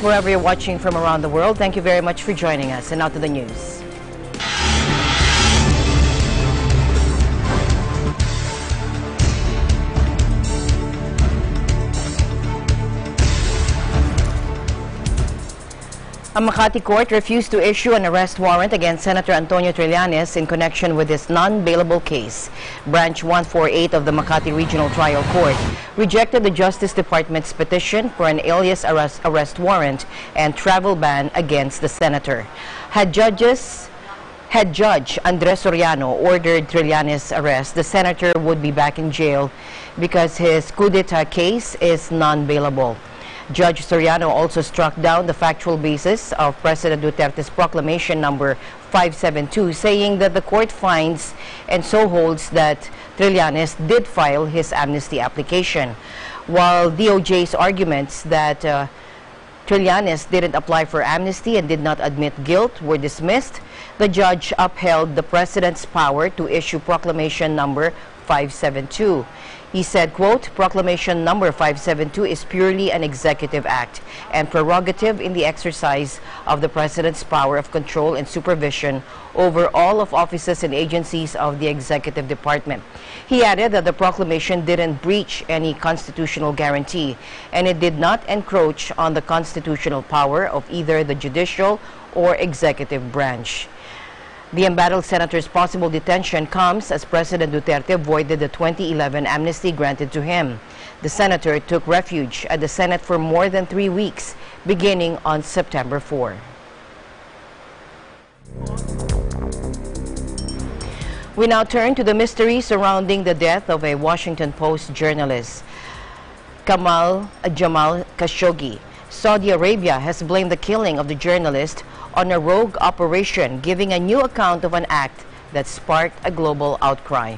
Wherever you're watching from around the world, thank you very much for joining us. And now to the news. A Makati court refused to issue an arrest warrant against Senator Antonio Trillanes in connection with his non-bailable case. Branch 148 of the Makati Regional Trial Court rejected the Justice Department's petition for an alias arrest warrant and travel ban against the senator. Had Judge Andres Soriano ordered Trillanes' arrest, the senator would be back in jail because his coup d'etat case is non-bailable. Judge Soriano also struck down the factual basis of President Duterte's proclamation number 572, saying that the court finds and so holds that Trillanes did file his amnesty application, while DOJ's arguments that Trillanes didn't apply for amnesty and did not admit guilt were dismissed. The judge upheld the president's power to issue proclamation number 572. He said, quote, "Proclamation number 572 is purely an executive act and prerogative in the exercise of the President's power of control and supervision over all of offices and agencies of the Executive Department." He added that the proclamation didn't breach any constitutional guarantee and it did not encroach on the constitutional power of either the judicial or executive branch. The embattled senator's possible detention comes as President Duterte voided the 2011 amnesty granted to him. The senator took refuge at the Senate for more than 3 weeks, beginning on September 4. We now turn to the mystery surrounding the death of a Washington Post journalist, Jamal Khashoggi. Saudi Arabia has blamed the killing of the journalist on a rogue operation, giving a new account of an act that sparked a global outcry.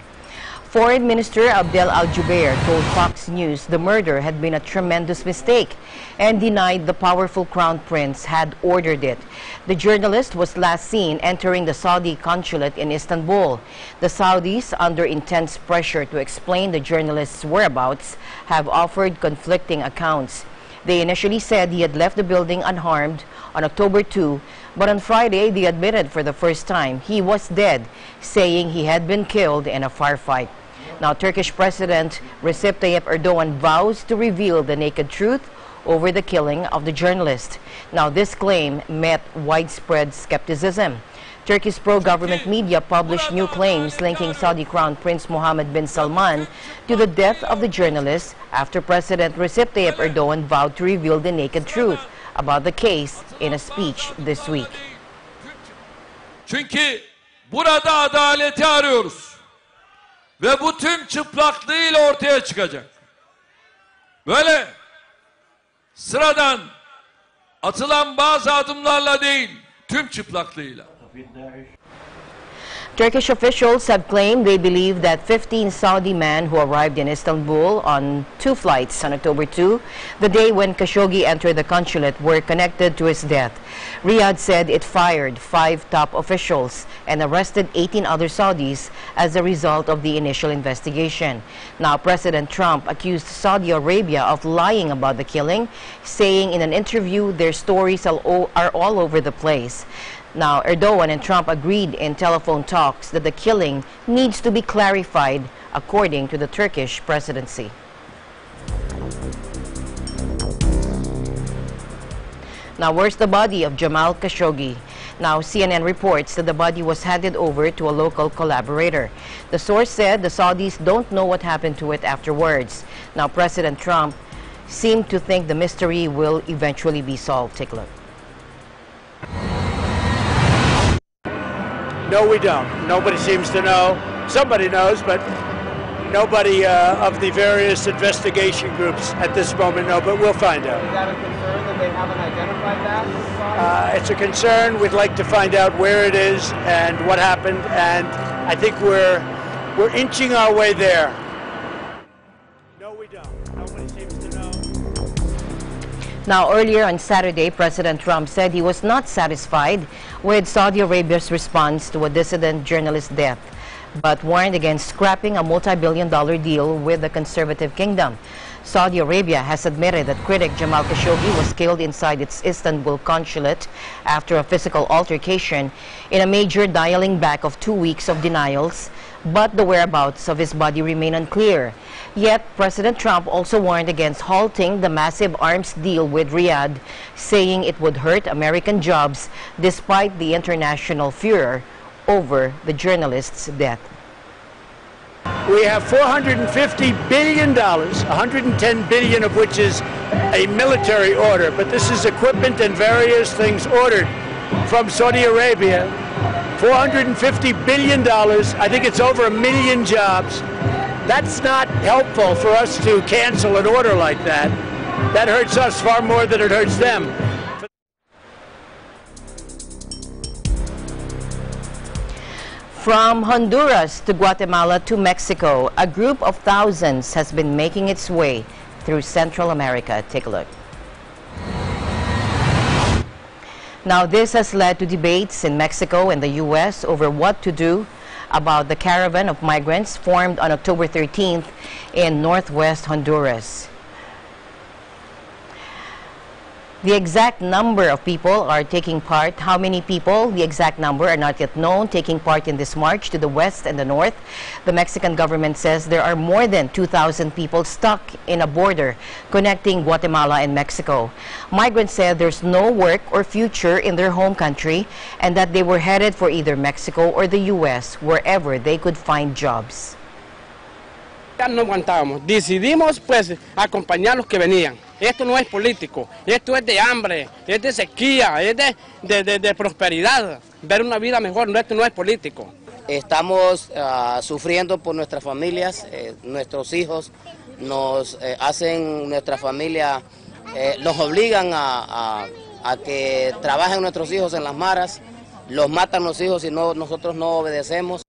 Foreign Minister Abdel Al-Jubeir told Fox News the murder had been a tremendous mistake and denied the powerful crown prince had ordered it. The journalist was last seen entering the Saudi consulate in Istanbul. The Saudis, under intense pressure to explain the journalist's whereabouts, have offered conflicting accounts. They initially said he had left the building unharmed on October 2, but on Friday they admitted for the first time he was dead, saying he had been killed in a firefight. Now, Turkish President Recep Tayyip Erdogan vows to reveal the naked truth over the killing of the journalist. Now, this claim met widespread skepticism. Turkey's pro-government media published new claims linking Saudi Crown Prince Mohammed bin Salman to the death of the journalist after President Recep Tayyip Erdogan vowed to reveal the naked truth about the case in a speech this week. Çünkü burada adaleti arıyoruz ve bu tüm çıplaklığıyla ortaya çıkacak. Böyle sıradan atılan bazı adımlarla değil, tüm çıplaklığıyla. Turkish officials have claimed they believe that 15 Saudi men who arrived in Istanbul on 2 flights on October 2, the day when Khashoggi entered the consulate, were connected to his death. Riyadh said it fired 5 top officials and arrested 18 other Saudis as a result of the initial investigation. Now, President Trump accused Saudi Arabia of lying about the killing, saying in an interview their stories are all over the place. Now, Erdogan and Trump agreed in telephone talks that the killing needs to be clarified, according to the Turkish presidency. Now, where's the body of Jamal Khashoggi? Now, CNN reports that the body was handed over to a local collaborator. The source said the Saudis don't know what happened to it afterwards. Now, President Trump seemed to think the mystery will eventually be solved. Take a look. No, we don't. Nobody seems to know. Somebody knows, but nobody of the various investigation groups at this moment know, but we'll find out. Is that a concern that they haven't identified that? It's a concern. We'd like to find out where it is and what happened, and I think we're inching our way there. No, we don't. Nobody seems to know. Now, earlier on Saturday, President Trump said he was not satisfied with Saudi Arabia's response to a dissident journalist's death, but warned against scrapping a multi-billion-dollar deal with the conservative kingdom. Saudi Arabia has admitted that critic Jamal Khashoggi was killed inside its Istanbul consulate after a physical altercation in a major dialing back of 2 weeks of denials, but the whereabouts of his body remain unclear. Yet, President Trump also warned against halting the massive arms deal with Riyadh, saying it would hurt American jobs despite the international furor over the journalist's death. We have $450 billion, $110 billion of which is a military order, but this is equipment and various things ordered from Saudi Arabia. $450 billion, I think it's over 1 million jobs. That's not helpful for us to cancel an order like that. That hurts us far more than it hurts them. From Honduras to Guatemala to Mexico, a group of thousands has been making its way through Central America. Take a look. Now, this has led to debates in Mexico and the U.S. over what to do about the caravan of migrants formed on October 13th in northwest Honduras. The exact number of people are taking part. How many people? The exact number are not yet known taking part in this march to the west and the north. The Mexican government says there are more than 2,000 people stuck in a border connecting Guatemala and Mexico. Migrants said there's no work or future in their home country and that they were headed for either Mexico or the U.S., wherever they could find jobs. No aguantábamos, decidimos pues acompañar a los que venían. Esto no es político, esto es de hambre, es de sequía, es de prosperidad, ver una vida mejor, esto no es político. Estamos sufriendo por nuestras familias, nuestros hijos nos hacen, nuestra familia nos obligan a que trabajen nuestros hijos en las maras, los matan los hijos y nosotros no obedecemos.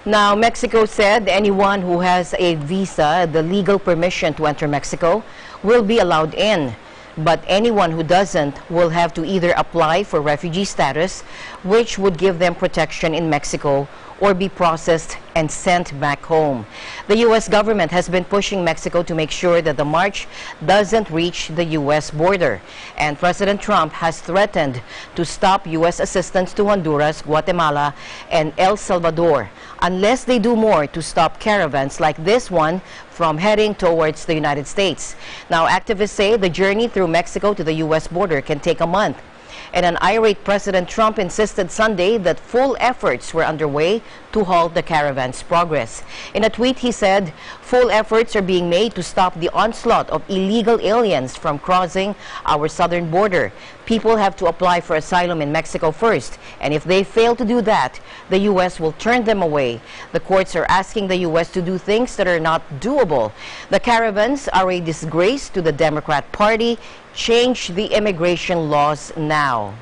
Now, Mexico said anyone who has a visa, the legal permission to enter Mexico, will be allowed in. But anyone who doesn't will have to either apply for refugee status, which would give them protection in Mexico, or be processed and sent back home. The U.S. government has been pushing Mexico to make sure that the march doesn't reach the U.S. border. And President Trump has threatened to stop U.S. assistance to Honduras, Guatemala, and El Salvador unless they do more to stop caravans like this one from heading towards the United States. Now, activists say the journey through Mexico to the U.S. border can take a month. And an irate President Trump insisted Sunday that full efforts were underway to halt the caravan's progress. In a tweet, he said, full efforts are being made to stop the onslaught of illegal aliens from crossing our southern border. People have to apply for asylum in Mexico first, and if they fail to do that, the U.S. will turn them away. The courts are asking the U.S. to do things that are not doable. The caravans are a disgrace to the Democrat Party. Change the immigration laws now.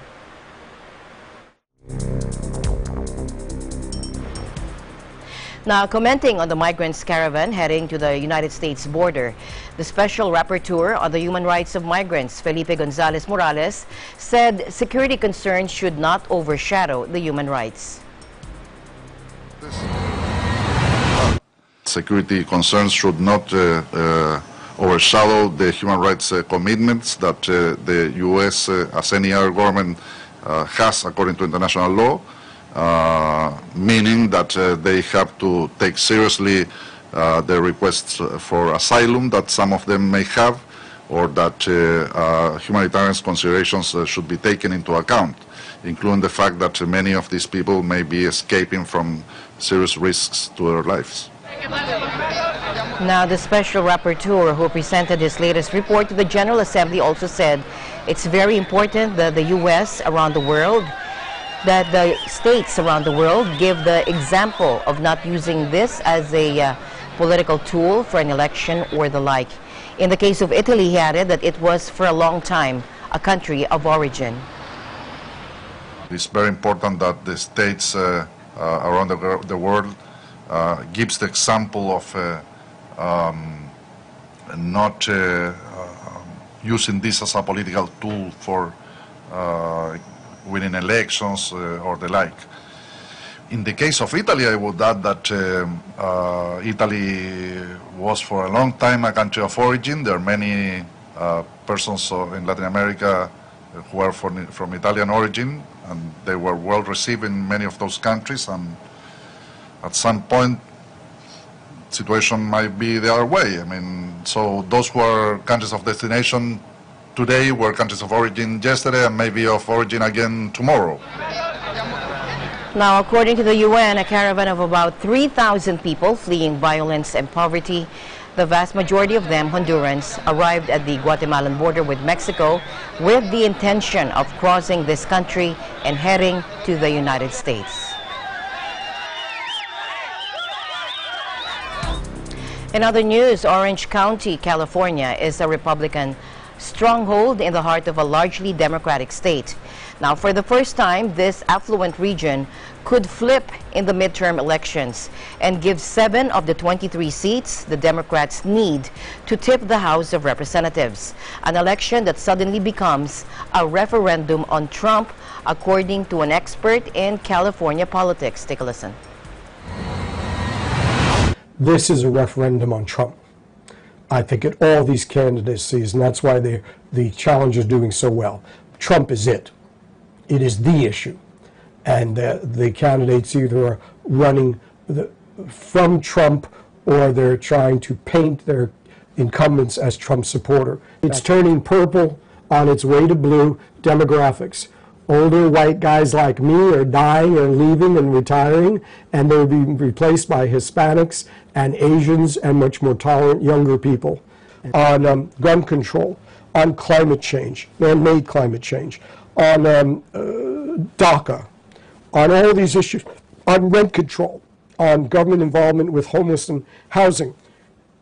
Now, commenting on the migrants' caravan heading to the United States border, the Special Rapporteur on the Human Rights of Migrants, Felipe Gonzalez Morales, said security concerns should not overshadow the human rights. Security concerns should not overshadow the human rights commitments that the U.S., as any other government, has according to international law, meaning that they have to take seriously the requests for asylum that some of them may have, or that humanitarian considerations should be taken into account, including the fact that many of these people may be escaping from serious risks to their lives. Now, the Special Rapporteur who presented his latest report to the General Assembly also said it's very important that the U.S. around the world, that the states around the world give the example of not using this as a political tool for an election or the like. In the case of Italy, he added that it was for a long time a country of origin. It's very important that the states around the world gives the example of not using this as a political tool for winning elections or the like. In the case of Italy, I would add that Italy was for a long time a country of origin. There are many persons in Latin America who are from Italian origin, and they were well received in many of those countries. And at some point, situation might be the other way. I mean, so those who are countries of destination today were countries of origin yesterday and maybe of origin again tomorrow. Now, according to the UN, a caravan of about 3,000 people fleeing violence and poverty, the vast majority of them Hondurans, arrived at the Guatemalan border with Mexico with the intention of crossing this country and heading to the United States. In other news, Orange County, California is a Republican stronghold in the heart of a largely Democratic state. Now, for the first time, this affluent region could flip in the midterm elections and give 7 of the 23 seats the Democrats need to tip the House of Representatives, an election that suddenly becomes a referendum on Trump, according to an expert in California politics. Take a listen. This is a referendum on Trump. I think at all these candidacies, and that's why the challenge is doing so well. Trump is it. It is the issue. And the candidates either are running from Trump or they're trying to paint their incumbents as Trump supporter. It's turning purple on its way to blue. Demographics. Older white guys like me are dying or leaving and retiring, and they're being replaced by Hispanics and Asians and much more tolerant younger people. On gun control, on climate change, man-made climate change, on DACA, on all these issues, on rent control, on government involvement with homeless and housing.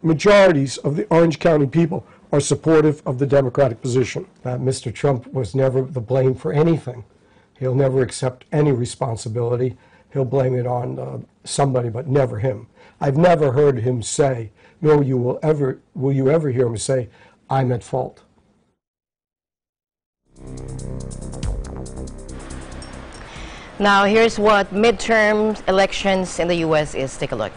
Majorities of the Orange County people are supportive of the Democratic position. Mr. Trump was never the blame for anything. He'll never accept any responsibility. He'll blame it on somebody, but never him. I've never heard him say, nor will you ever hear him say, I'm at fault. Now, here's what midterm elections in the U.S. is. Take a look.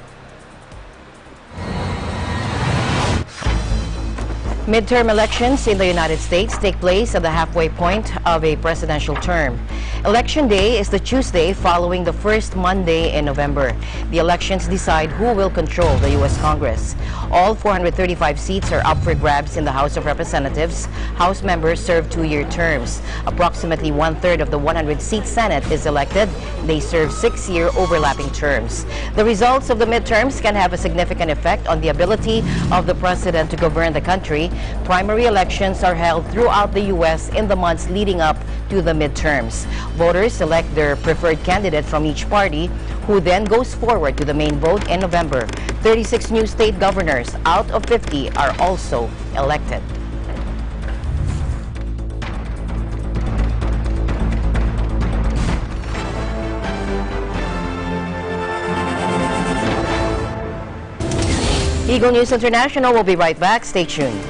Midterm elections in the United States take place at the halfway point of a presidential term. Election Day is the Tuesday following the first Monday in November. The elections decide who will control the U.S. Congress. All 435 seats are up for grabs in the House of Representatives. House members serve 2-year terms. Approximately 1/3 of the 100-seat Senate is elected. They serve 6-year overlapping terms. The results of the midterms can have a significant effect on the ability of the president to govern the country. Primary elections are held throughout the U.S. in the months leading up to the midterms. Voters select their preferred candidate from each party, who then goes forward to the main vote in November. 36 new state governors out of 50 are also elected. Eagle News International will be right back. Stay tuned.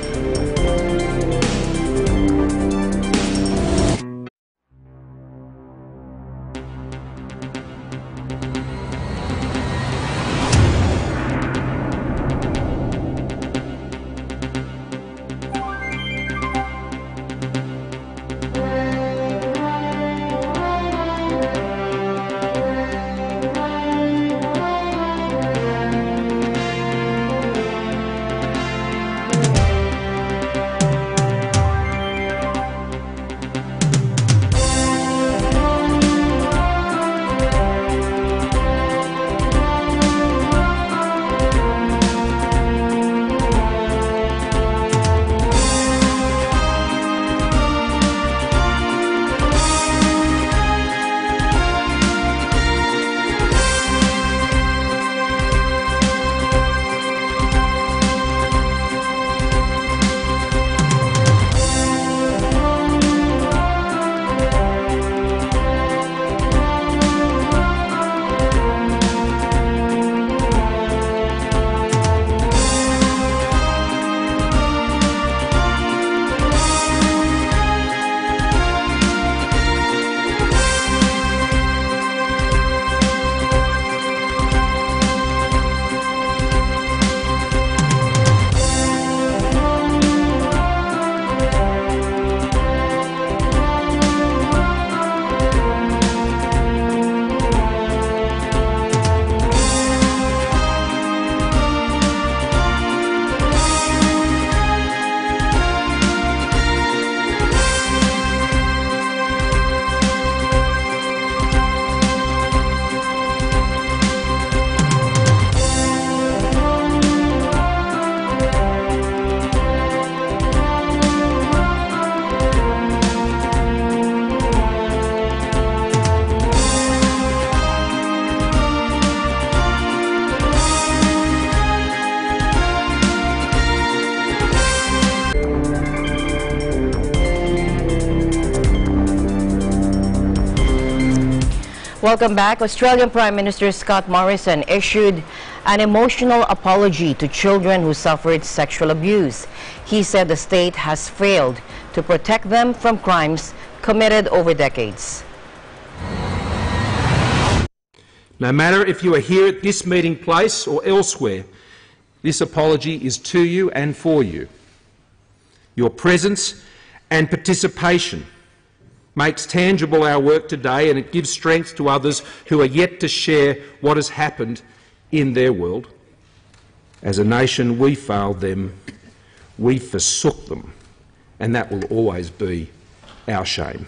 Welcome back. Australian Prime Minister Scott Morrison issued an emotional apology to children who suffered sexual abuse. He said the state has failed to protect them from crimes committed over decades. No matter if you are here at this meeting place or elsewhere, this apology is to you and for you. Your presence and participation makes tangible our work today, and it gives strength to others who are yet to share what has happened in their world. As a nation, we failed them, we forsook them, and that will always be our shame.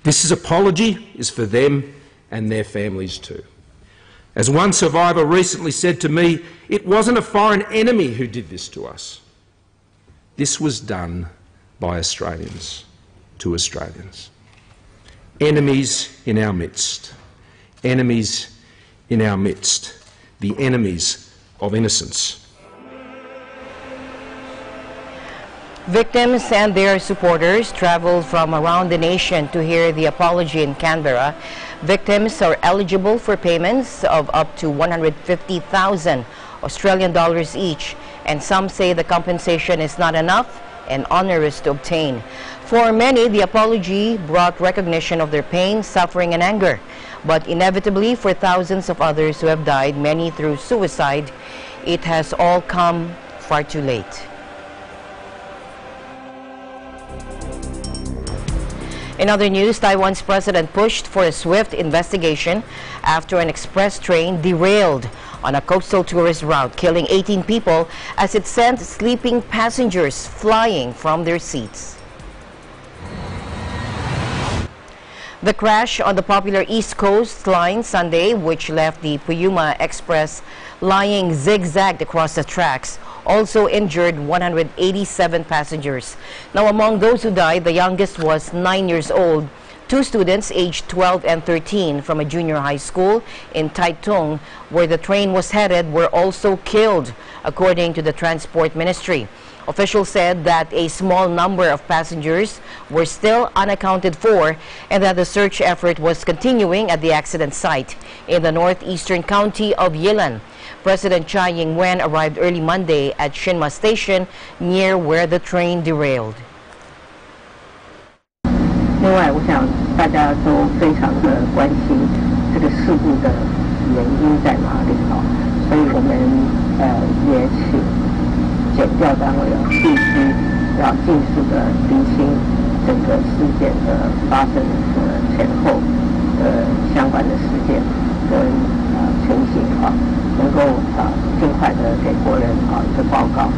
This apology is for them and their families too. As one survivor recently said to me, it wasn't a foreign enemy who did this to us. This was done by Australians to Australians. Enemies in our midst. Enemies in our midst. The enemies of innocence. Victims and their supporters traveled from around the nation to hear the apology in Canberra. Victims are eligible for payments of up to 150,000 Australian dollars each, and some say the compensation is not enough and onerous to obtain. For many, the apology brought recognition of their pain, suffering, and anger. But inevitably, for thousands of others who have died, many through suicide, it has all come far too late. In other news, Taiwan's president pushed for a swift investigation after an express train derailed on a coastal tourist route, killing 18 people as it sent sleeping passengers flying from their seats. The crash on the popular East Coast line Sunday, which left the Puyuma Express lying zigzagged across the tracks, also injured 187 passengers. Now, among those who died, the youngest was 9 years old. Two students aged 12 and 13 from a junior high school in Taitung, where the train was headed, were also killed, according to the Transport Ministry. Officials said that a small number of passengers were still unaccounted for and that the search effort was continuing at the accident site in the northeastern county of Yilan. President Tsai Ing-wen arrived early Monday at Shinma Station near where the train derailed. 另外，我想大家都非常的关心这个事故的原因在哪里所以我们也请检调单位必须要尽速的厘清整个事件的发生的前后的相关的事件跟情形能够尽快的给国人一个报告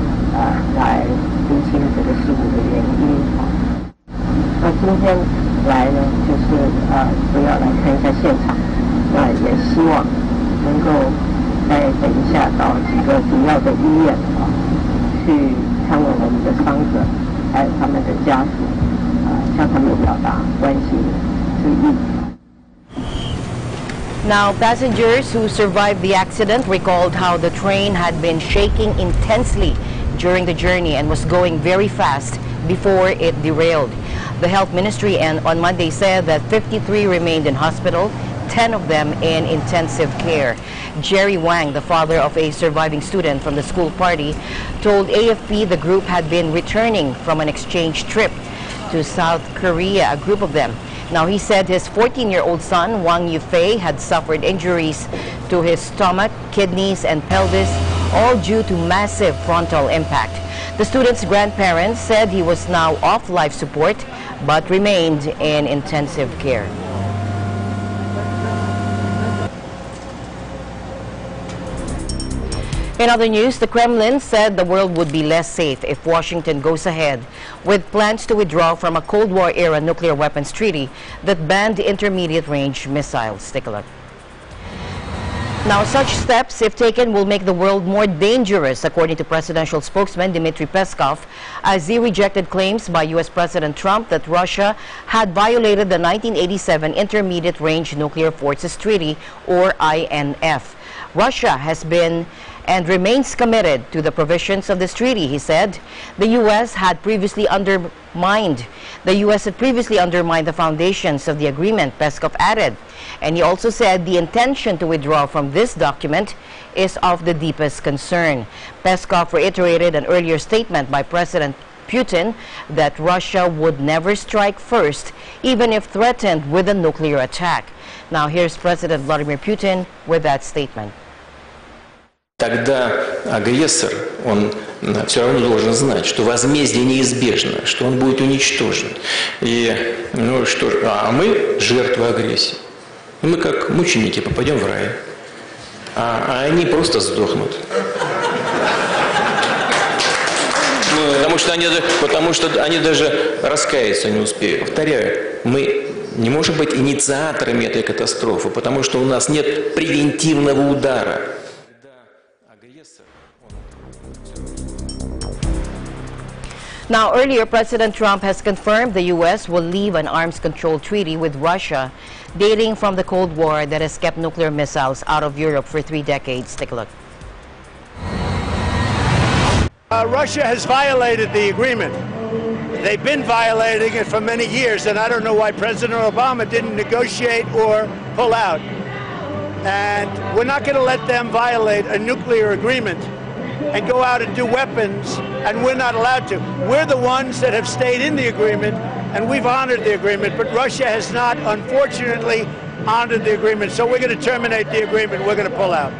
来厘清这个事故的原因那今天来呢，就是主要来看一下现场，那也希望能够在等一下到几个主要的医院去看望我们的伤者，还有他们的家属，向他们表达关心之意。Now, passengers who survived the accident recalled how the train had been shaking intensely during the journey and was going very fast before it derailed. The Health Ministry on Monday said that 53 remained in hospital, 10 of them in intensive care. Jerry Wang, the father of a surviving student from the school party, told AFP the group had been returning from an exchange trip to South Korea, a group of them. Now, he said his 14-year-old son, Wang Yufei, had suffered injuries to his stomach, kidneys, and pelvis, all due to massive frontal impact. The student's grandparents said he was now off life support, but remained in intensive care. In other news, the Kremlin said the world would be less safe if Washington goes ahead with plans to withdraw from a Cold War-era nuclear weapons treaty that banned intermediate-range missiles. Take a look. Now, such steps, if taken, will make the world more dangerous, according to presidential spokesman Dmitry Peskov, as he rejected claims by U.S. President Trump that Russia had violated the 1987 Intermediate-Range Nuclear Forces Treaty, or INF. Russia has been and remains committed to the provisions of this treaty. He said the U.S. had previously undermined the foundations of the agreement, Peskov added. And he also said the intention to withdraw from this document is of the deepest concern. Peskov reiterated an earlier statement by President Putin that Russia would never strike first, even if threatened with a nuclear attack. Now here's President Vladimir Putin with that statement. Тогда агрессор, он все равно должен знать, что возмездие неизбежно, что он будет уничтожен. И, а мы жертвы агрессии. И мы как мученики попадем в рай. А они просто сдохнут. Потому что они даже раскаяться не успеют. Повторяю, мы не можем быть инициаторами этой катастрофы, потому что у нас нет превентивного удара. Now, earlier, President Trump has confirmed the U.S. will leave an arms control treaty with Russia dating from the Cold War that has kept nuclear missiles out of Europe for 3 decades. Take a look. Russia has violated the agreement. They've been violating it for many years, and I don't know why President Obama didn't negotiate or pull out. And we're not going to let them violate a nuclear agreement and go out and do weapons, and we're not allowed to. We're the ones that have stayed in the agreement, and we've honored the agreement, but Russia has not, unfortunately, honored the agreement. So we're going to terminate the agreement. We're going to pull out.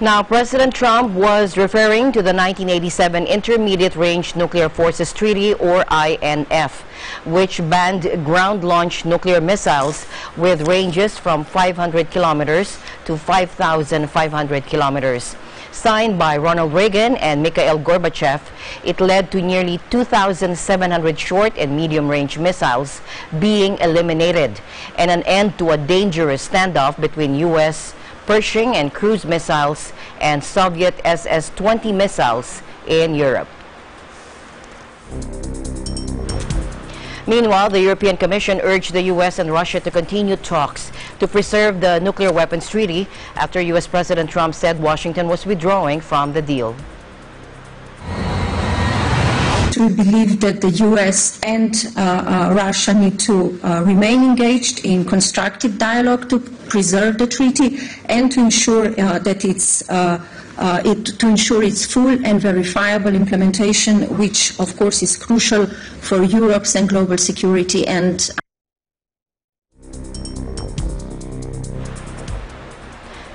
Now, President Trump was referring to the 1987 Intermediate Range Nuclear Forces Treaty, or INF, which banned ground-launched nuclear missiles with ranges from 500 kilometers to 5,500 kilometers. Signed by Ronald Reagan and Mikhail Gorbachev, it led to nearly 2,700 short and medium-range missiles being eliminated and an end to a dangerous standoff between U.S. Pershing and cruise missiles and Soviet SS-20 missiles in Europe. Meanwhile, the European Commission urged the U.S. and Russia to continue talks to preserve the nuclear weapons treaty after U.S. President Trump said Washington was withdrawing from the deal. We believe that the U.S. and Russia need to remain engaged in constructive dialogue to preserve the treaty and to ensure that its full and verifiable implementation, which of course is crucial for Europe's and global security. And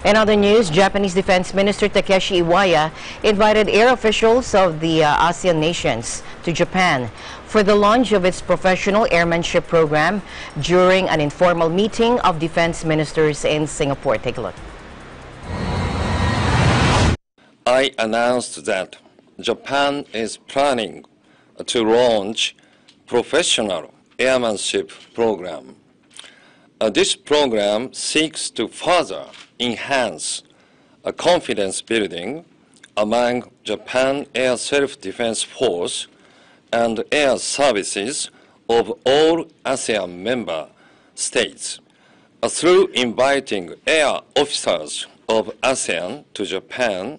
in other news, Japanese Defense Minister Takeshi Iwaya invited air officials of the ASEAN nations to Japan for the launch of its professional airmanship program during an informal meeting of defense ministers in Singapore. Take a look. I announced that Japan is planning to launch professional airmanship program. This program seeks to further enhance confidence building among Japan Air Self-Defense Force and air services of all ASEAN member states through inviting air officers of ASEAN to Japan.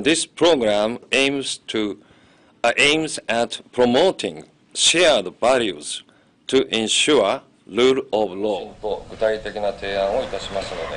This program aims at promoting shared values to ensure rule of law.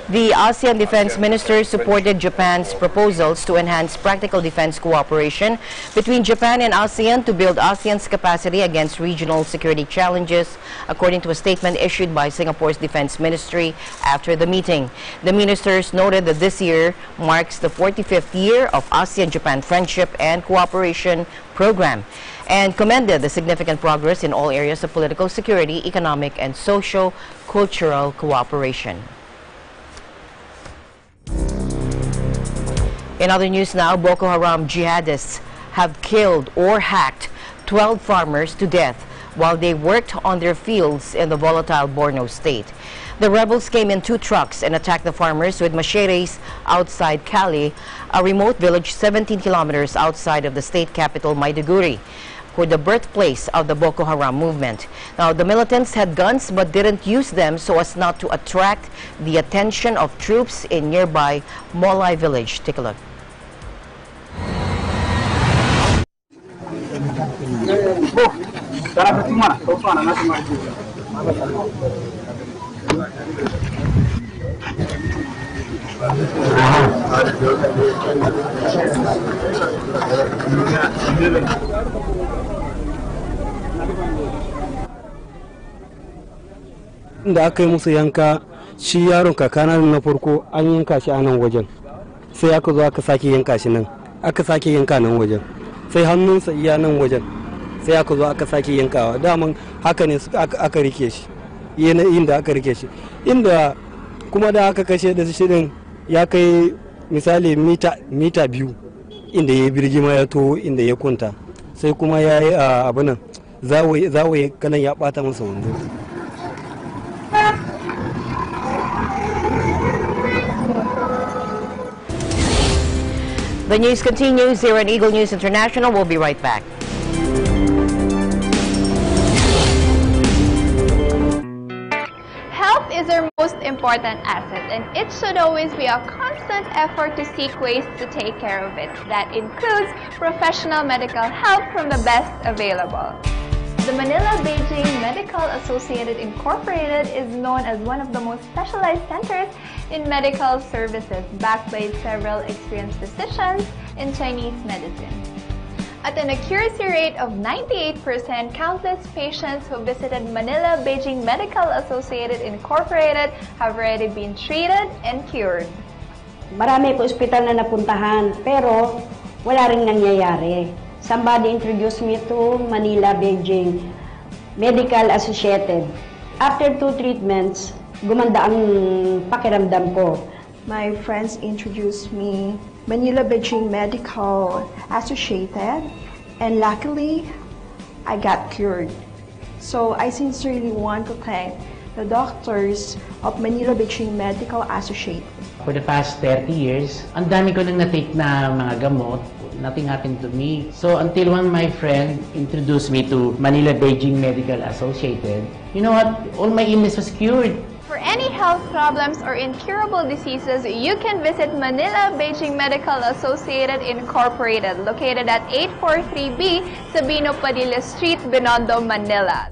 The ASEAN defense ministers supported Japan's proposals to enhance practical defense cooperation between Japan and ASEAN to build ASEAN's capacity against regional security challenges, according to a statement issued by Singapore's defense ministry after the meeting. The ministers noted that this year marks the 45th year of ASEAN-Japan Friendship and Cooperation Program, and commended the significant progress in all areas of political security, economic, and socio-cultural cooperation. In other news now, Boko Haram jihadists have killed or hacked 12 farmers to death while they worked on their fields in the volatile Borno state. The rebels came in 2 trucks and attacked the farmers with machetes outside Cali, a remote village 17 kilometers outside of the state capital, Maiduguri. were the birthplace of the Boko Haram movement. Now, the militants had guns but didn't use them so as not to attract the attention of troops in nearby Molai village. Take a look. Da aka yi musu yanka, shi yaron kakana na farko an yanka shi a nan wajen, sai aka zo aka sake yanka shi nan, aka sake yanka nan wajen, sai hannunsa iya nan wajen, sai aka zo aka sake yankawa. Daman haka ne aka rike shi, inda aka rike shi, inda kuma da aka kashe da shi din ya kai misali mita 2 inda ya birgima ya to inda ya kunta, sai kuma ya yi abinan zawaye kanan ya bata masa wando. The news continues here on Eagle News International. We'll be right back. Health is our most important asset, and it should always be a constant effort to seek ways to take care of it. That includes professional medical help from the best available. The Manila-Beijing Medical Associated Incorporated is known as one of the most specialized centers in medical services, backed by several experienced physicians in Chinese medicine. At an accuracy rate of 98%, countless patients who visited Manila-Beijing Medical Associated Incorporated have already been treated and cured. Marami po ospital na napuntahan, pero wala ring nangyayari. Somebody introduced me to Manila-Beijing Medical Associated. After 2 treatments, gumanda ang pakiramdam ko. My friends introduced me Manila-Beijing Medical Associated, and luckily, I got cured. So I sincerely want to thank the doctors of Manila-Beijing Medical Associated. For the past 30 years, ang dami ko nang na-take na mga gamot. Nothing happened to me. So until one my friend introduced me to Manila-Beijing Medical Associated, you know what? All my illness was cured. For any health problems or incurable diseases, you can visit Manila-Beijing Medical Associated Incorporated, located at 843B Sabino Padilla Street, Binondo, Manila.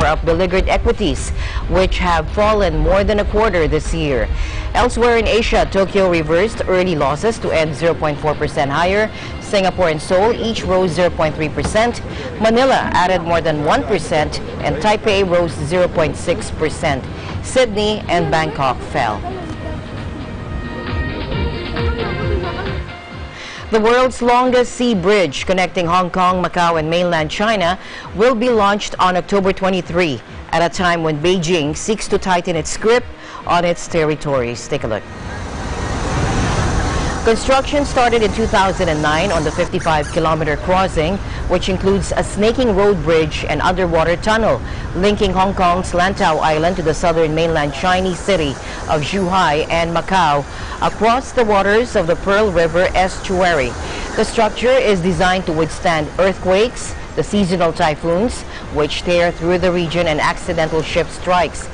Of beleaguered equities, which have fallen more than a quarter this year. Elsewhere in Asia, Tokyo reversed early losses to end 0.4% higher. Singapore and Seoul each rose 0.3%. Manila added more than 1%, and Taipei rose 0.6%. Sydney and Bangkok fell. The world's longest sea bridge connecting Hong Kong, Macau, and mainland China will be launched on October 23, at a time when Beijing seeks to tighten its grip on its territories. Take a look. Construction started in 2009 on the 55-kilometer crossing, which includes a snaking road bridge and underwater tunnel linking Hong Kong's Lantau Island to the southern mainland Chinese city of Zhuhai and Macau across the waters of the Pearl River estuary. The structure is designed to withstand earthquakes, the seasonal typhoons, which tear through the region, and accidental ship strikes.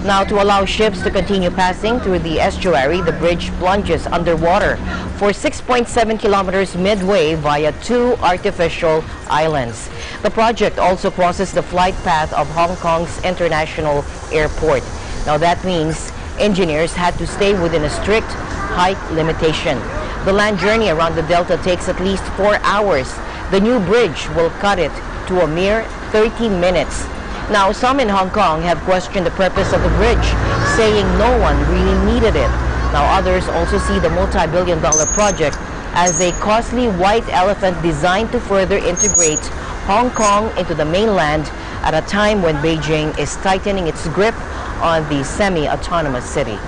Now, to allow ships to continue passing through the estuary, the bridge plunges underwater for 6.7 kilometers midway via 2 artificial islands. The project also crosses the flight path of Hong Kong's international airport. Now, that means engineers had to stay within a strict height limitation. The land journey around the delta takes at least 4 hours. The new bridge will cut it to a mere 30 minutes. Now, some in Hong Kong have questioned the purpose of the bridge, saying no one really needed it. Now, others also see the multi-billion-dollar project as a costly white elephant designed to further integrate Hong Kong into the mainland at a time when Beijing is tightening its grip on the semi-autonomous city.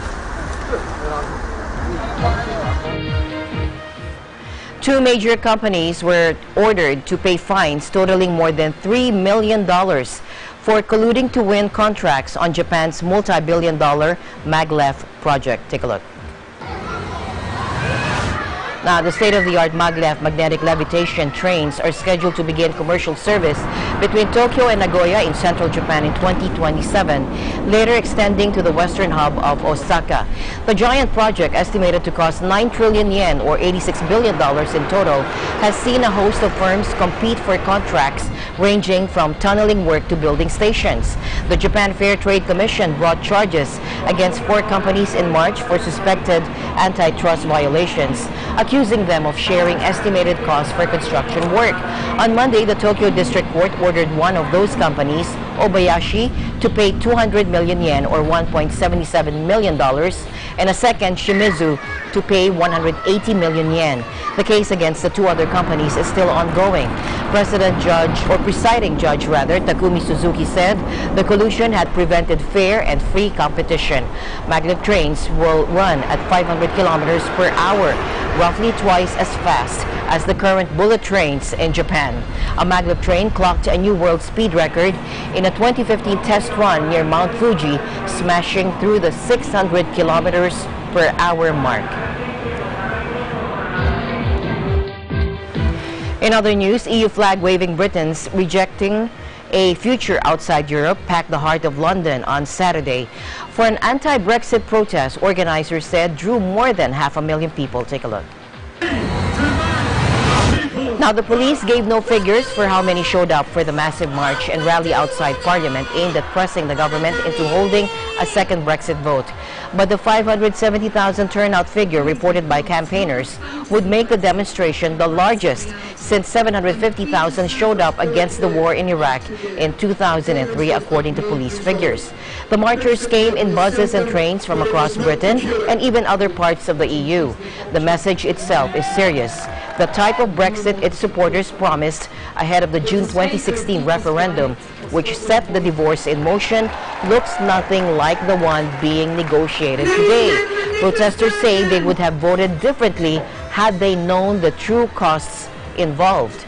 2 major companies were ordered to pay fines totaling more than $3 million for colluding to win contracts on Japan's multi-billion-dollar maglev project. Take a look. Now, the state-of-the-art maglev magnetic levitation trains are scheduled to begin commercial service between Tokyo and Nagoya in central Japan in 2027, later extending to the western hub of Osaka. The giant project, estimated to cost 9 trillion yen or $86 billion in total, has seen a host of firms compete for contracts ranging from tunneling work to building stations. The Japan Fair Trade Commission brought charges against 4 companies in March for suspected antitrust violations, accusing them of sharing estimated costs for construction work. On Monday, the Tokyo District Court ordered one of those companies, Obayashi, to pay 200 million yen or $1.77 million, and a second, Shimizu, to pay 180 million yen. The case against the 2 other companies is still ongoing. Presiding Judge Takumi Suzuki said the collusion had prevented fair and free competition. Maglev trains will run at 500 kilometers per hour, roughly twice as fast as the current bullet trains in Japan. A maglev train clocked a new world speed record in a 2015 test run near Mount Fuji, smashing through the 600 kilometers per hour mark. In other news, EU flag-waving Britons rejecting a future outside Europe packed the heart of London on Saturday for an anti-Brexit protest organizers said drew more than 500,000 people. Take a look. Now, the police gave no figures for how many showed up for the massive march and rally outside Parliament aimed at pressing the government into holding a second Brexit vote. But the 570,000 turnout figure reported by campaigners would make the demonstration the largest since 750,000 showed up against the war in Iraq in 2003, according to police figures. The marchers came in buses and trains from across Britain and even other parts of the EU. The message itself is serious. The type of Brexit its supporters promised ahead of the June 2016 referendum, which set the divorce in motion, looks nothing like the one being negotiated today. Protesters say they would have voted differently had they known the true costs involved.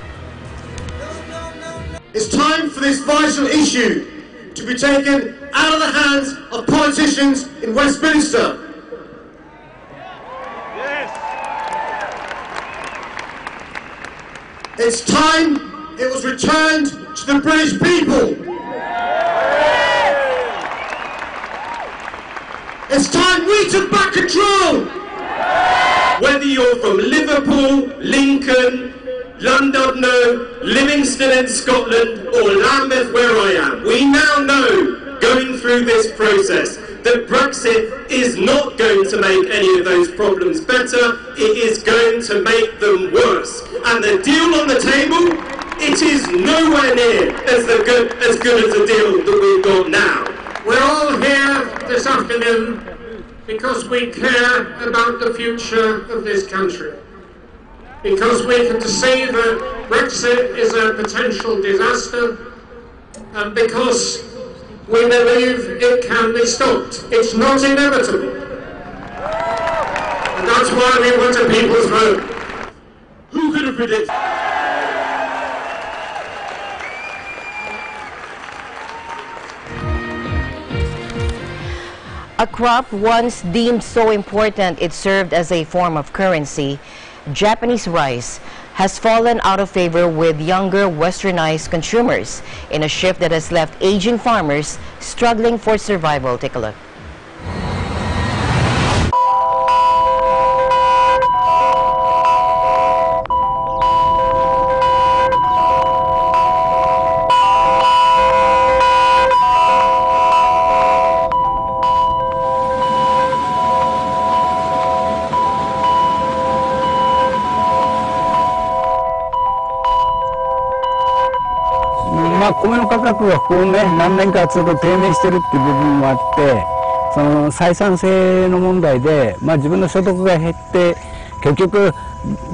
It's time for this vital issue to be taken out of the hands of politicians in Westminster. It's time it was returned to the British people. It's time we took back control. Whether you're from Liverpool, Lincoln, Llandudno, Livingston in Scotland, or Lambeth where I am, we now know, going through this process, that Brexit is not going to make any of those problems better, it is going to make them worse. And the deal on the table, it is nowhere near as good as the deal that we've got now. We're all here this afternoon because we care about the future of this country. Because we can see that Brexit is a potential disaster, and because we believe it can be stopped. It's not inevitable. And that's why we want a people's vote. Who could have predicted? A crop once deemed so important it served as a form of currency, Japanese rice has fallen out of favor with younger westernized consumers in a shift that has left aging farmers struggling for survival. Take a look.まあ、米の価格がここね、何年かずっと低迷してるっていう部分もあって、その採算性の問題で、まあ、自分の所得が減って、結局、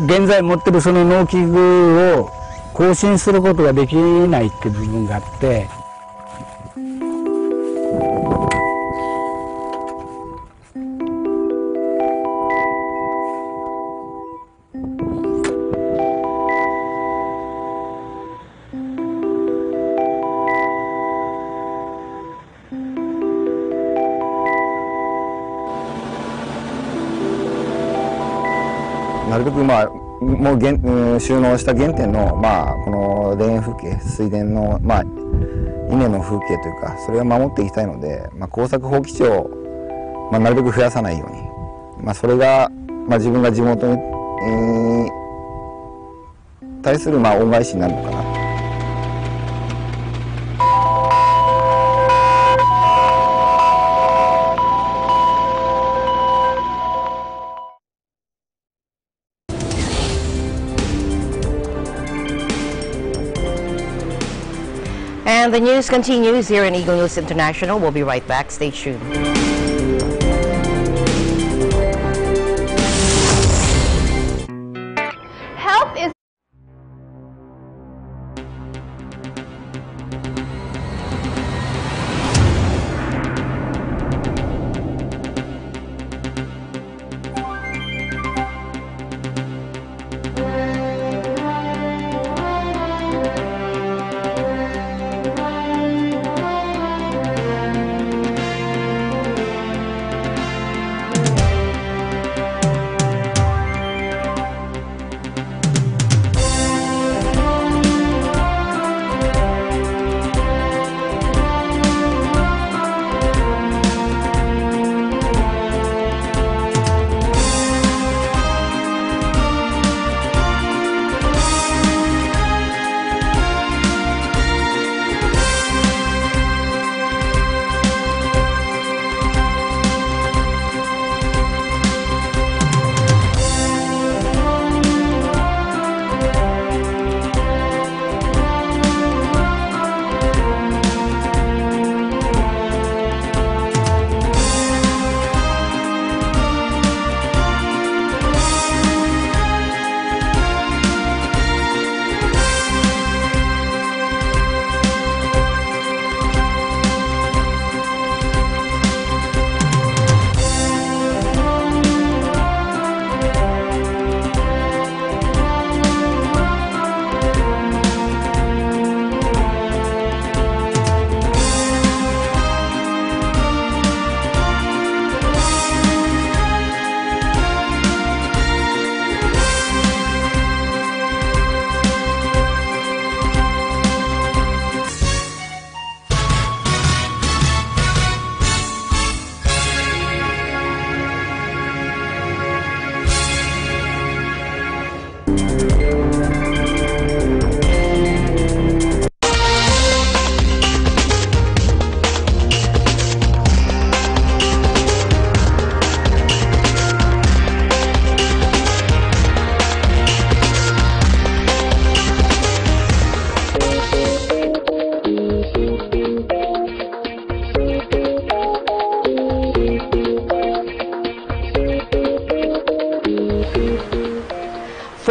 現在持ってるその農機具を更新することができないっていう部分があって。なるべく、まあ、もう収納した原点の、まあ、この田園風景、水田の、まあ、稲の風景というか、それを守っていきたいので、まあ、耕作放棄地を、まあ、なるべく増やさないように、まあ、それが、まあ、自分が地元に、対する、まあ、恩返しになるのかな。And the news continues here in Eagle News International. We'll be right back. Stay tuned. Health is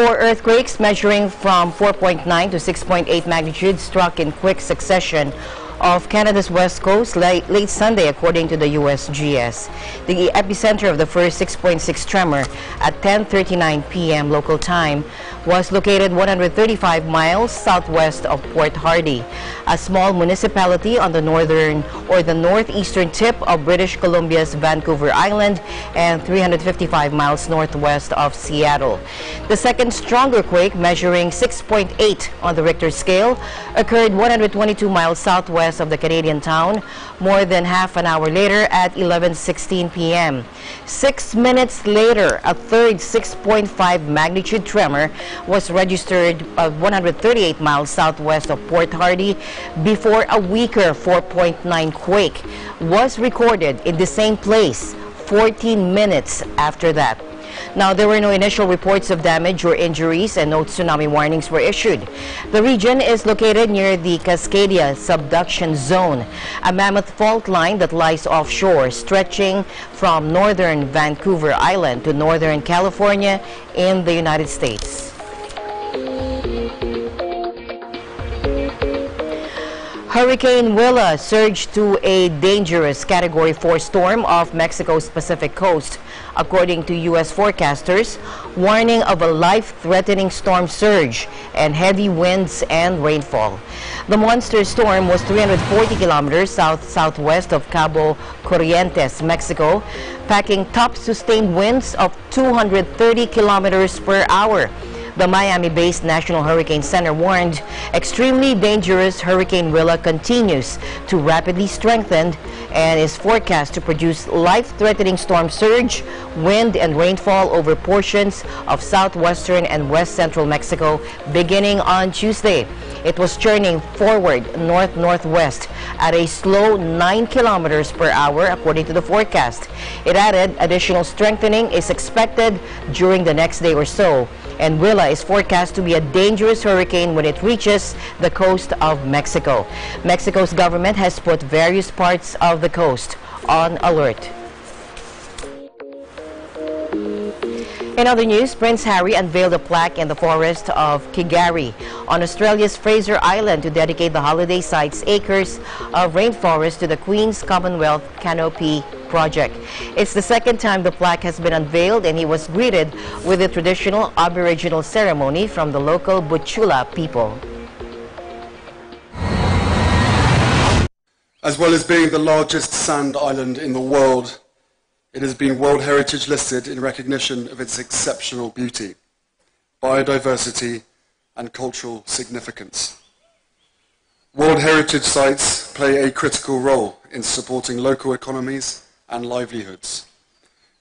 Four earthquakes measuring from 4.9 to 6.8 magnitude struck in quick succession of Canada's west coast late Sunday, according to the USGS. The epicenter of the first 6.6 tremor at 10:39 p.m. local time was located 135 miles southwest of Port Hardy, a small municipality on the northern or the northeastern tip of British Columbia's Vancouver Island and 355 miles northwest of Seattle. The second stronger quake, measuring 6.8 on the Richter scale, occurred 122 miles southwest of the Canadian town more than half an hour later at 11:16 p.m. 6 minutes later, a third 6.5 magnitude tremor was registered 138 miles southwest of Port Hardy before a weaker 4.9 quake was recorded in the same place 14 minutes after that. Now, there were no initial reports of damage or injuries, and no tsunami warnings were issued. The region is located near the Cascadia subduction zone, a mammoth fault line that lies offshore, stretching from northern Vancouver Island to northern California in the United States. Hurricane Willa surged to a dangerous Category 4 storm off Mexico's Pacific coast, according to U.S. forecasters, warning of a life-threatening storm surge and heavy winds and rainfall. The monster storm was 340 kilometers south-southwest of Cabo Corrientes, Mexico, packing top sustained winds of 230 kilometers per hour. The Miami-based National Hurricane Center warned extremely dangerous Hurricane Willa continues to rapidly strengthen and is forecast to produce life-threatening storm surge, wind, and rainfall over portions of southwestern and west central Mexico beginning on Tuesday. It was churning forward north-northwest at a slow 9 kilometers per hour, according to the forecast. It added additional strengthening is expected during the next day or so, and Willa is forecast to be a dangerous hurricane when it reaches the coast of Mexico. Mexico's government has put various parts of the coast on alert. In other news, Prince Harry unveiled a plaque in the forest of Kigari on Australia's Fraser Island to dedicate the holiday site's acres of rainforest to the Queen's Commonwealth Canopy Project. It's the second time the plaque has been unveiled, and he was greeted with a traditional Aboriginal ceremony from the local Butchula people. As well as being the largest sand island in the world, it has been World Heritage listed in recognition of its exceptional beauty, biodiversity, and cultural significance. World Heritage sites play a critical role in supporting local economies and livelihoods.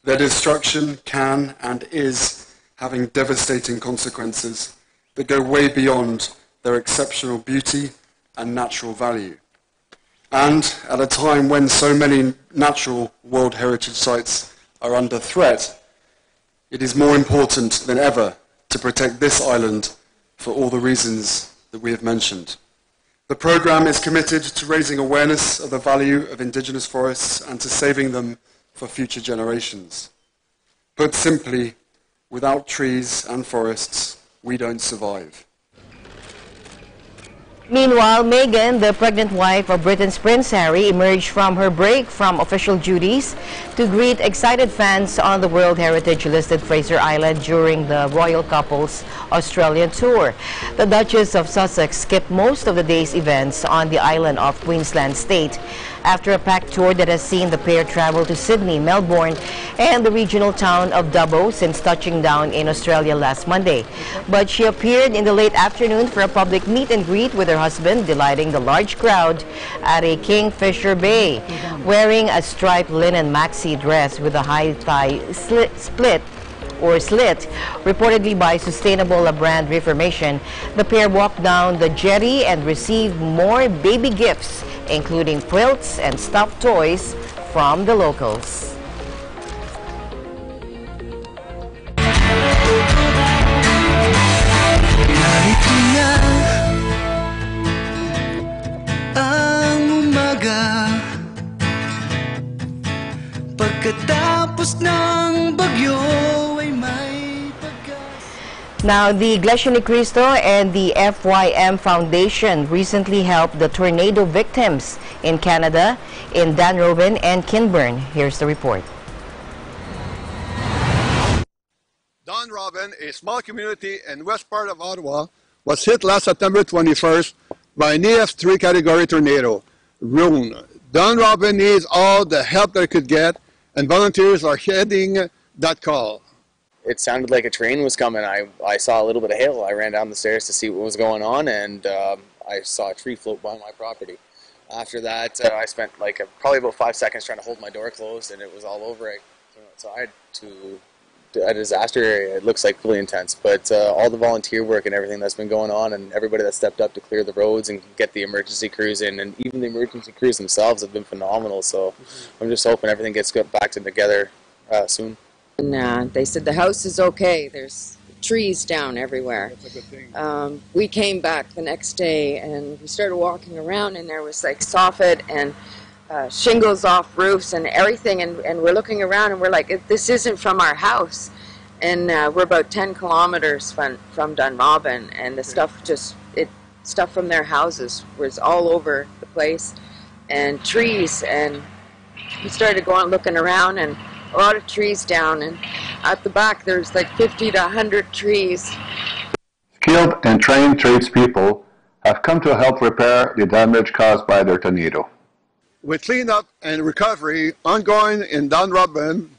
Their destruction can and is having devastating consequences that go way beyond their exceptional beauty and natural value. And at a time when so many natural World Heritage sites are under threat, it is more important than ever to protect this island for all the reasons that we have mentioned. The programme is committed to raising awareness of the value of indigenous forests and to saving them for future generations. Put simply, without trees and forests, we don't survive. Meanwhile, Meghan, the pregnant wife of Britain's Prince Harry, emerged from her break from official duties to greet excited fans on the World Heritage-listed Fraser Island during the royal couple's Australian tour. The Duchess of Sussex skipped most of the day's events on the island of Queensland State after a packed tour that has seen the pair travel to Sydney, Melbourne, and the regional town of Dubbo since touching down in Australia last Monday. But she appeared in the late afternoon for a public meet and greet with her husband, delighting the large crowd at a Kingfisher Bay. Wearing a striped linen maxi dress with a high thigh slit, reportedly by Sustainable Brand Reformation, the pair walked down the jetty and received more baby gifts, including quilts and stuffed toys from the locals. Narito na ang umaga, pagkatapos ng bagyo ay may Now, the Iglesia Ni Cristo and the FYM Foundation recently helped the tornado victims in Canada, in Dunrobin and Kinburn. Here's the report. Dunrobin, a small community in west part of Ottawa, was hit last September 21st by an EF3 category tornado, Rune. Dunrobin needs all the help they could get, and volunteers are heading that call. It sounded like a train was coming. I saw a little bit of hail. I ran down the stairs to see what was going on, and I saw a tree float by my property. After that, I spent probably about 5 seconds trying to hold my door closed, and it was all over. I came outside to a disaster area. It looks like really intense, but all the volunteer work and everything that's been going on, and everybody that stepped up to clear the roads and get the emergency crews in, and even the emergency crews themselves have been phenomenal. So I'm just hoping everything gets back together soon. And they said the house is okay. There's trees down everywhere. That's a good thing. We came back the next day and we started walking around, and there was like soffit and shingles off roofs and everything, and we're looking around and we're like, this isn't from our house. And we're about 10 kilometers from Dunrobin, and the stuff from their houses was all over the place, and trees, and we started looking around, and a lot of trees down, and at the back there's like 50 to 100 trees. Skilled and trained tradespeople have come to help repair the damage caused by the tornado. With cleanup and recovery ongoing in Dunrobin,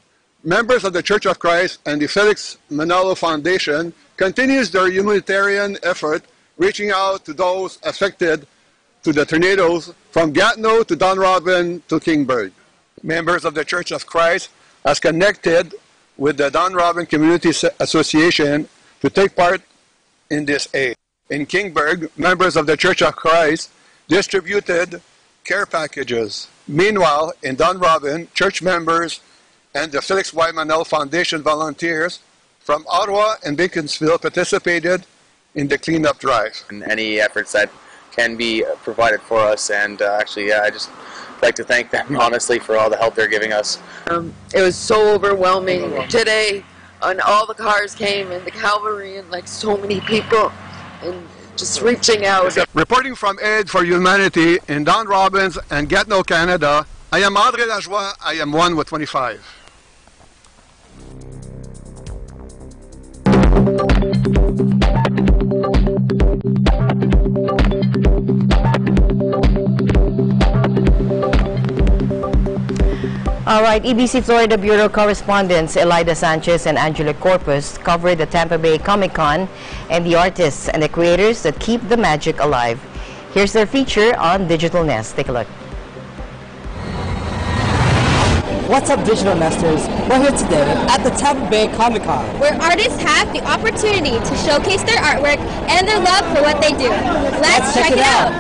members of the Church of Christ and the Felix Manalo Foundation continues their humanitarian effort, reaching out to those affected to the tornadoes from Gatineau to Dunrobin to Kingburg. Members of the Church of Christ has connected with the Dunrobin Community Association to take part in this aid. In Kingburg, members of the Church of Christ distributed care packages. Meanwhile, in Dunrobin, church members and the Felix Y. Manel Foundation volunteers from Ottawa and Beaconsfield participated in the cleanup drive. And any efforts that can be provided for us, and actually, I just like to thank them honestly for all the help they're giving us. It was so overwhelming today, and all the cars came, and the cavalry, and like so many people, and just reaching out. Reporting from Aid for Humanity in Dunrobin and Gatineau, Canada, I am André Lajoie. I am 1 with 25. All right, EBC Florida Bureau correspondents Elida Sanchez and Angela Corpus covered the Tampa Bay Comic-Con and the artists and the creators that keep the magic alive. Here's their feature on Digital Nest. Take a look. What's up, Digital Nesters? We're here today at the Tampa Bay Comic-Con, where artists have the opportunity to showcase their artwork and their love for what they do. Let's check it out.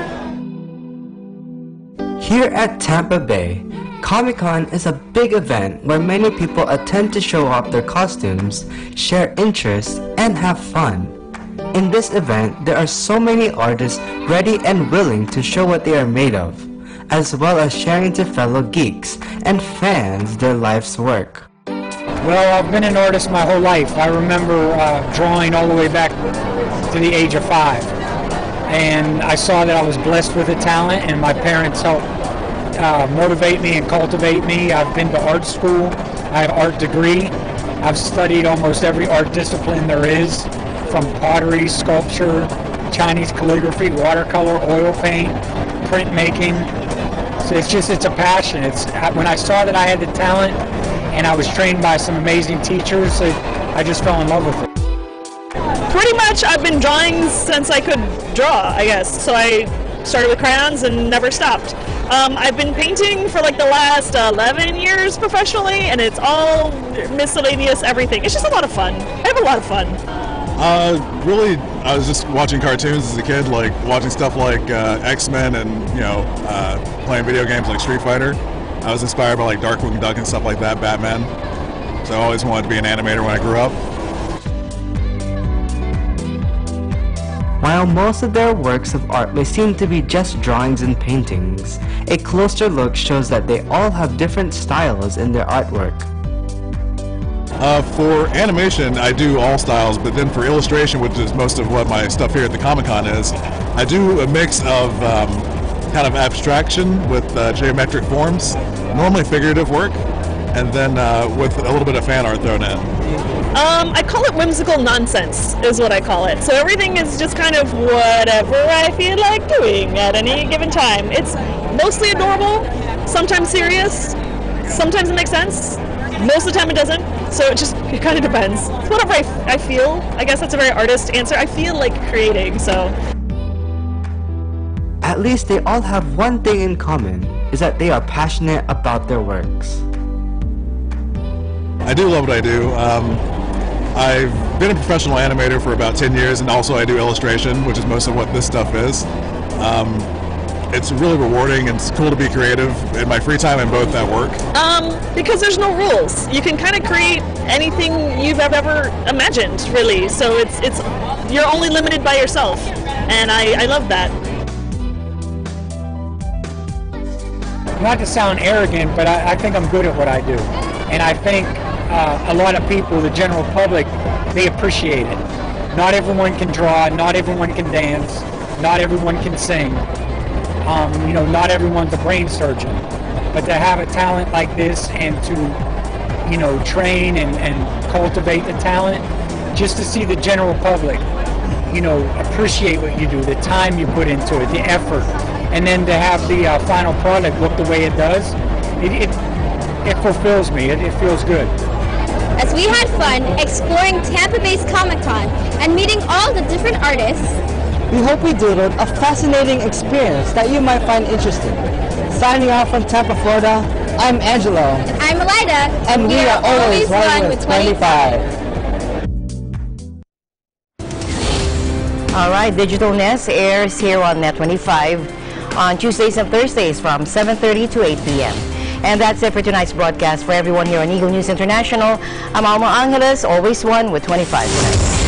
Here at Tampa Bay, Comic-Con is a big event where many people attend to show off their costumes, share interests, and have fun. In this event, there are so many artists ready and willing to show what they are made of, as well as sharing to fellow geeks and fans their life's work. Well, I've been an artist my whole life. I remember drawing all the way back to the age of 5. And I saw that I was blessed with a talent, and my parents helped motivate me and cultivate me. I've been to art school. I have an art degree. I've studied almost every art discipline there is, from pottery, sculpture, Chinese calligraphy, watercolor, oil paint, printmaking. So it's a passion. When I saw that I had the talent and I was trained by some amazing teachers, I just fell in love with it. Pretty much I've been drawing since I could draw, I guess. So I started with crayons and never stopped. I've been painting for like the last 11 years professionally, and it's all miscellaneous everything. It's just a lot of fun. I have a lot of fun. Really, I was just watching cartoons as a kid, like watching stuff like X-Men and, playing video games like Street Fighter. I was inspired by like Darkwing Duck and stuff like that, Batman. So I always wanted to be an animator when I grew up. While most of their works of art may seem to be just drawings and paintings, a closer look shows that they all have different styles in their artwork. For animation, I do all styles, but then for illustration, which is most of what my stuff here at the Comic-Con is, I do a mix of kind of abstraction with geometric forms, normally figurative work, and then with a little bit of fan art thrown in. I call it whimsical nonsense, is what I call it. So everything is just kind of whatever I feel like doing at any given time. It's mostly adorable, sometimes serious, sometimes it makes sense, most of the time it doesn't. So it kind of depends. It's whatever I feel. I guess that's a very artist answer. I feel like creating, so. At least they all have one thing in common, is that they are passionate about their works. I do love what I do. I've been a professional animator for about 10 years, and also I do illustration, which is most of what this stuff is. It's really rewarding and it's cool to be creative in my free time and both at work. Because there's no rules. You can kind of create anything you've ever imagined, really. So you're only limited by yourself, and I love that. Not to sound arrogant, but I think I'm good at what I do. And I think a lot of people, the general public, they appreciate it. Not everyone can draw, not everyone can dance, not everyone can sing. You know, not everyone's a brain surgeon. But to have a talent like this and to, you know, train and cultivate the talent, just to see the general public, you know, appreciate what you do, the time you put into it, the effort, and then to have the final product look the way it does, it fulfills me. It feels good. As we had fun exploring Tampa-based Comic-Con and meeting all the different artists, we hope we doodled a fascinating experience that you might find interesting. Signing off from Tampa, Florida, I'm Angelo. And I'm Elida. And we are always one with 25. All right, Digital Nest airs here on Net 25 on Tuesdays and Thursdays from 7:30 to 8 p.m. And that's it for tonight's broadcast. For everyone here on Eagle News International, I'm Alma Angeles, always one with 25 minutes.